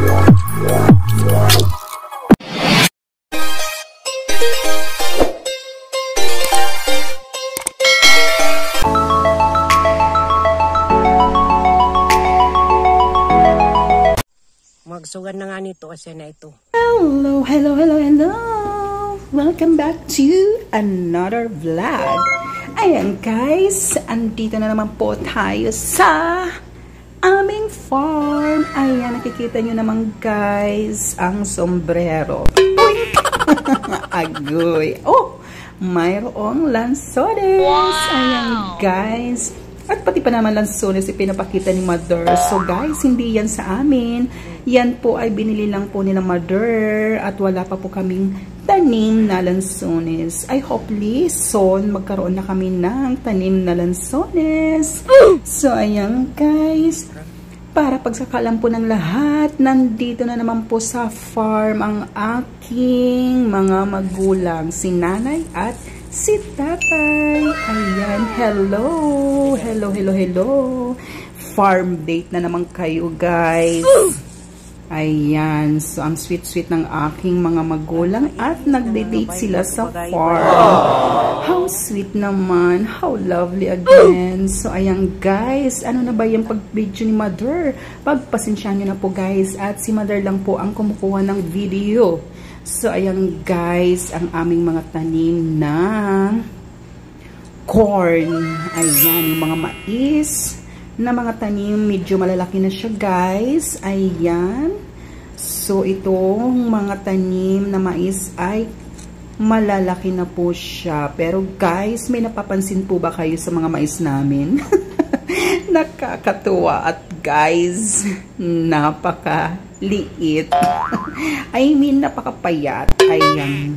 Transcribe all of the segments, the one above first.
Magsugan na nga nito kasi na ito. Hello, hello, hello, hello! Welcome back to another vlog. Ayan guys, andito na naman po tayo sa aming farm. Ayan, nakikita nyo naman guys, ang sombrero. Uy! Agoy! Oh! Mayroong lansones! Wow! Ayan guys. At pati pa naman lansones ipinapakita ni Mother. So guys, hindi yan sa amin. Yan po ay binili lang po ni Mother. At wala pa po kaming tanim na lansones. I hopefully soon magkaroon na kami ng tanim na lansones. So ayan guys. Para pagsakalan po ng lahat, nandito na naman po sa farm ang aking mga magulang. Si nanay at si tatay. Ayan, hello. Hello, hello, hello. Farm date na naman kayo, guys. Ayan, so ang sweet-sweet ng aking mga magulang at nagde-date sila sa farm. How sweet naman. How lovely again. So, ayan, guys. Ano na ba yung pag-video ni Mother? Pagpasensyahan nyo na po, guys. At si Mother lang po ang kumukuha ng video. So, ayan guys, ang aming mga tanim na corn. Ayan, yung mga mais na mga tanim. Medyo malalaki na siya guys. Ayan. So, itong mga tanim na mais ay malalaki na po siya. Pero guys, may napapansin po ba kayo sa mga mais namin? Nakakatuwa at guys, napakaliit. I mean, napakapayat. Ayan,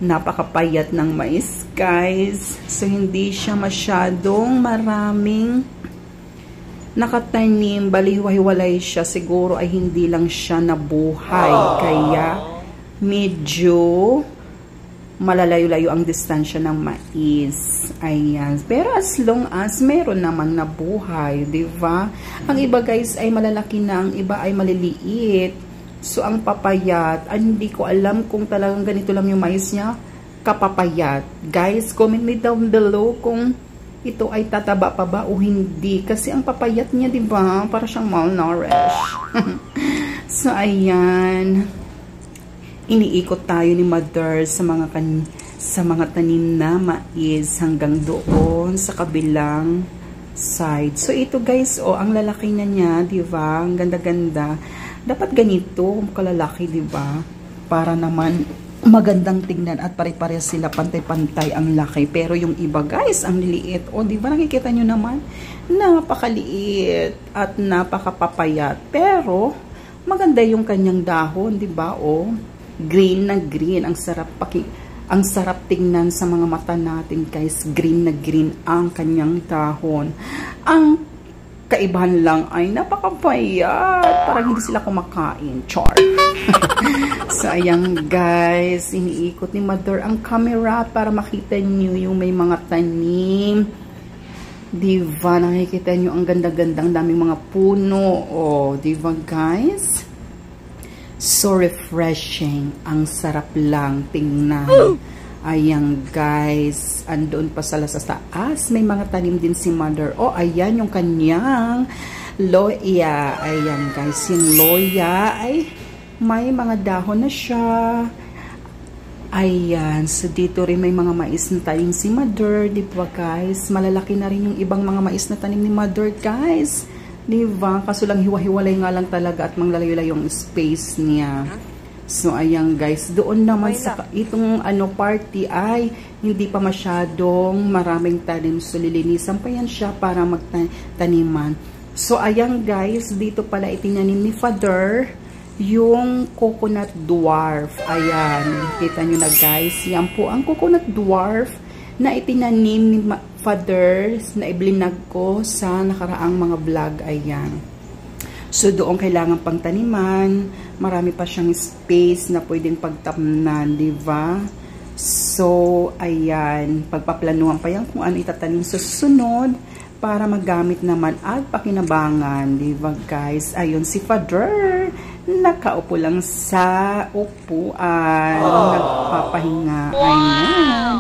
napakapayat ng mais, guys. So, hindi siya masyadong maraming nakatanim. Baliwalay siya. Siguro ay hindi lang siya nabuhay. Kaya, medyo malalayo-layo ang distansya ng mais. Ayan. Pero as long as meron namang nabuhay, diba? Ang iba guys ay malalaki na, ang iba ay maliliit. So, ang papayat, hindi ko alam kung talagang ganito lang yung mais niya, kapapayat. Guys, comment me down below kung ito ay tataba pa ba o hindi. Kasi ang papayat niya, diba? Para siyang malnourished. So, ayan. Iniikot tayo ni Mother sa mga tanim na mais hanggang doon sa kabilang side. So ito guys, oh, ang lalaki na niya, 'di ba? Ang ganda-ganda. Dapat ganito, kalalaki, 'di ba? Para naman magandang tingnan at pare-parehas sila, pantay-pantay ang laki. Pero yung iba guys, ang liliit. Oh, 'di ba nakikita niyo naman? Napakaliit at napakapapayat. Pero maganda yung kanyang dahon, 'di ba? Oh, green na green, ang sarap tingnan sa mga mata natin guys. Green na green ang kanyang dahon. Ang kaibahan lang ay napakapayat, parang hindi sila kumakain. Char. So ayan guys, iniikot ni Mother ang camera para makita niyo yung may mga tanim. Diba, nakikita niyo ang ganda-gandang daming mga puno. Oh, diba guys? So refreshing. Ang sarap lang tingnan. Ayan guys. Andun pa sa taas. May mga tanim din si Mother. Oh, ayan yung kanyang loya. Ayan guys. Yung loya ay may mga dahon na siya. Ayan. So dito rin may mga mais na tanim si Mother. Diba guys? Malalaki na rin yung ibang mga mais na tanim ni Mother guys. Diba? Kaso lang hiwa-hiwalay nga lang talaga at manglalayo-layo yung space niya. So, ayan guys. Doon naman sa itong party ay hindi pa masyadong maraming tanim. So, lilinisan pa yan siya para magtaniman. So, ayan guys. Dito pala itinanim ni Father yung coconut dwarf. Ayan. Kita nyo na guys. Yan po ang coconut dwarf na itinanim ni Father na iblinag ko sa nakaraang mga vlog. Ayan. So, doon kailangan pang taniman. Marami pa siyang space na pwedeng pagtamnan, diba? So, ayan. Pagpaplanuhan pa yan kung ano itatanim sa susunod. para magamit naman at pakinabangan, di ba guys? Ayun si Father, nakaupo lang sa upuan, nagpapahinga. Ayan.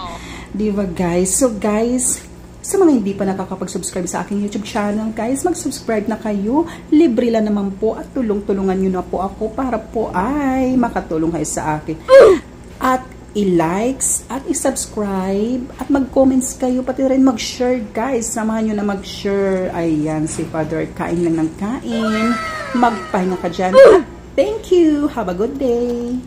Di ba guys? So guys, sa mga hindi pa nakakapag-subscribe sa aking YouTube channel, guys, mag-subscribe na kayo. Libre lang naman po at tulong-tulungan nyo na po ako para po ay makatulong kayo sa akin. At i-likes at i-subscribe at mag-comments kayo, pati rin mag-share guys. Samahan nyo na mag-share. Ayan, si Father, kain lang ng kain. Magpahinga ka dyan. Thank you. Have a good day.